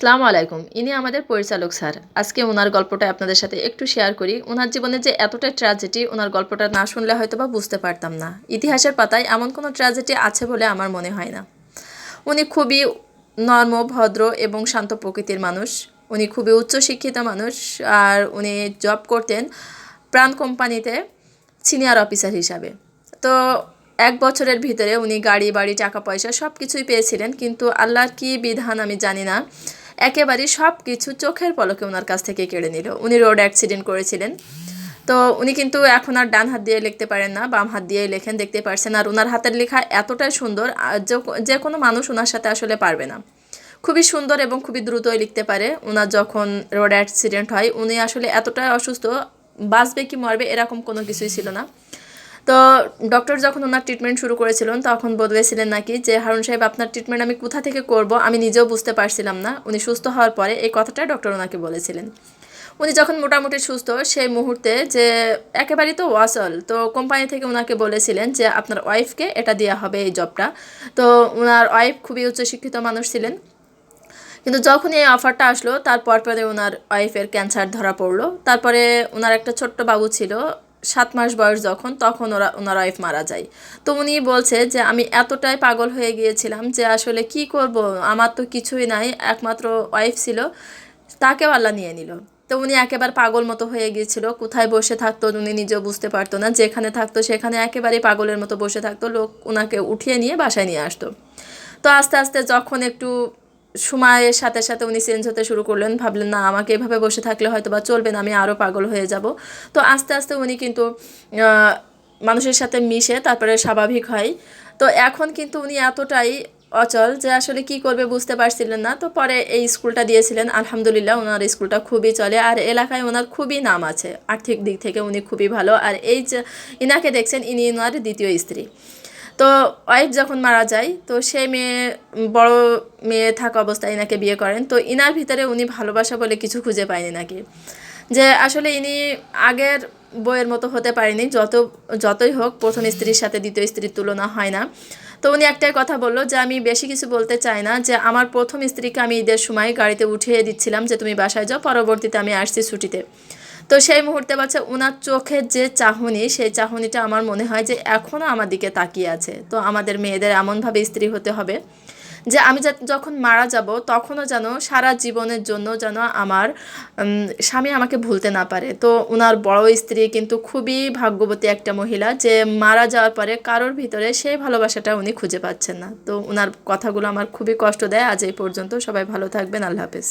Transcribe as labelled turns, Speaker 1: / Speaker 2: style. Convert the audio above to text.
Speaker 1: আসসালামু আলাইকুম। ইনি আমাদের পরিচালক স্যার। আজকে উনার গল্পটা আপনাদের সাথে একটু শেয়ার করি। উনার জীবনে যে এতটা ট্র্যাজেডি, উনার গল্পটা না শুনলে হয়তোবা বুঝতে পারতাম না। ইতিহাসের পাতায় এমন কোনো ট্র্যাজেডি আছে বলে আমার মনে হয় না। উনি খুবই নর্ম, ভদ্র এবং শান্ত প্রকৃতির মানুষ। উনি খুবই উচ্চশিক্ষিত মানুষ। আর উনি জব করতেন প্রাণ কোম্পানিতে সিনিয়র অফিসার হিসাবে। তো 1 বছরের ভিতরে উনি গাড়ি বাড়ি টাকা পয়সা সব কিছুই পেয়েছিলেন, কিন্তু আল্লাহর কী বিধান আমি জানি না, একেবারেই সব কিছু চোখের পলকে ওনার কাছ থেকে কেড়ে নিল। উনি রোড অ্যাক্সিডেন্ট করেছিলেন। তো উনি কিন্তু এখন আর ডান হাত দিয়ে লিখতে পারেন না, বাম হাত দিয়েই লেখেন, দেখতে পারছেন। আর ওনার হাতের লেখা এতটাই সুন্দর, যে কোনো মানুষ ওনার সাথে আসলে পারবে না। খুবই সুন্দর এবং খুবই দ্রুতই লিখতে পারে। ওনার যখন রোড অ্যাক্সিডেন্ট হয়, উনি আসলে এতটাই অসুস্থ, বাঁচবে কি মরবে এরকম কোনো কিছুই ছিল না। তো ডক্টর যখন ওনার ট্রিটমেন্ট শুরু করেছিলেন, তখন বলেছিলেন নাকি যে হারুন সাহেব, আপনার ট্রিটমেন্ট আমি কোথা থেকে করব আমি নিজেও বুঝতে পারছিলাম না। উনি সুস্থ হওয়ার পরে এই কথাটা ডক্টর ওনাকে বলেছিলেন। উনি যখন মোটামুটি সুস্থ, সেই মুহূর্তে যে একেবারেই তো ওয়াসল, তো কোম্পানি থেকে ওনাকে বলেছিলেন যে আপনার ওয়াইফকে এটা দেওয়া হবে এই জবটা। তো ওনার ওয়াইফ খুবই উচ্চশিক্ষিত মানুষ ছিলেন। কিন্তু যখন এই অফারটা আসলো, তারপর পরে ওনার ওয়াইফের ক্যান্সার ধরা পড়লো। তারপরে ওনার একটা ছোট্ট বাবু ছিল, 7 মাস বয়স যখন, তখন ওনার ওয়াইফ মারা যায়। তো উনি বলছে যে আমি এতটাই পাগল হয়ে গিয়েছিলাম যে আসলে কি করব, আমার তো কিছুই নাই, একমাত্র ওয়াইফ ছিল, তাকেও আল্লাহ নিয়ে নিল। তো উনি একেবারে পাগল মতো হয়ে গিয়েছিল। কোথায় বসে থাকতো উনি নিজেও বুঝতে পারতো না। যেখানে থাকতো সেখানে একেবারেই পাগলের মতো বসে থাকতো। লোক ওনাকে উঠিয়ে নিয়ে বাসায় নিয়ে আসতো। তো আস্তে আস্তে যখন একটু সময়ের সাথে সাথে উনি চেঞ্জ হতে শুরু করলেন, ভাবলেন না আমাকে এভাবে বসে থাকলে হয়তো বা চলবে না, আমি আরও পাগল হয়ে যাব। তো আস্তে আস্তে উনি কিন্তু মানুষের সাথে মিশে তারপরে স্বাভাবিক হয়। তো এখন কিন্তু উনি এতটাই অচল যে আসলে কি করবে বুঝতে পারছিলেন না। তো পরে এই স্কুলটা দিয়েছিলেন, আলহামদুলিল্লাহ ওনার স্কুলটা খুবই চলে। আর এলাকায় ওনার খুবই নাম আছে, আর্থিক দিক থেকে উনি খুবই ভালো। আর এই যে ইনাকে দেখছেন, ইনি ওনার দ্বিতীয় স্ত্রী। তো ওয়াইফ যখন মারা যায়, তো সেই মেয়ে, বড় মেয়ে থাকা অবস্থায় ইনাকে বিয়ে করেন। তো ইনার ভিতরে উনি ভালোবাসা বলে কিছু খুঁজে পায়নি নাকি, যে আসলে ইনি আগের বইয়ের মতো হতে পারেনি। যতই হোক, প্রথম স্ত্রীর সাথে দ্বিতীয় স্ত্রীর তুলনা হয় না। তো উনি একটাই কথা বললো যে আমি বেশি কিছু বলতে চাই না, যে আমার প্রথম স্ত্রীকে আমি ঈদের সময় গাড়িতে উঠিয়ে দিচ্ছিলাম যে তুমি বাসায় যাও, পরবর্তীতে আমি আসছি ছুটিতে। তো সেই মুহূর্তে বাচ্চা ওনার চোখের যে চাহনি, সেই চাহনিটা আমার মনে হয় যে এখনও আমার দিকে তাকিয়ে আছে। তো আমাদের মেয়েদের এমনভাবে স্ত্রী হতে হবে যে আমি যখন মারা যাব, তখনও যেন সারা জীবনের জন্য যেন আমার স্বামী আমাকে ভুলতে না পারে। তো ওনার বড় স্ত্রী কিন্তু খুবই ভাগ্যবতী একটা মহিলা, যে মারা যাওয়ার পরে কারোর ভিতরে সেই ভালোবাসাটা উনি খুঁজে পাচ্ছেন না। তো ওনার কথাগুলো আমার খুবই কষ্ট দেয়। আজ এই পর্যন্ত, সবাই ভালো থাকবেন, আল্লাহ হাফেজ।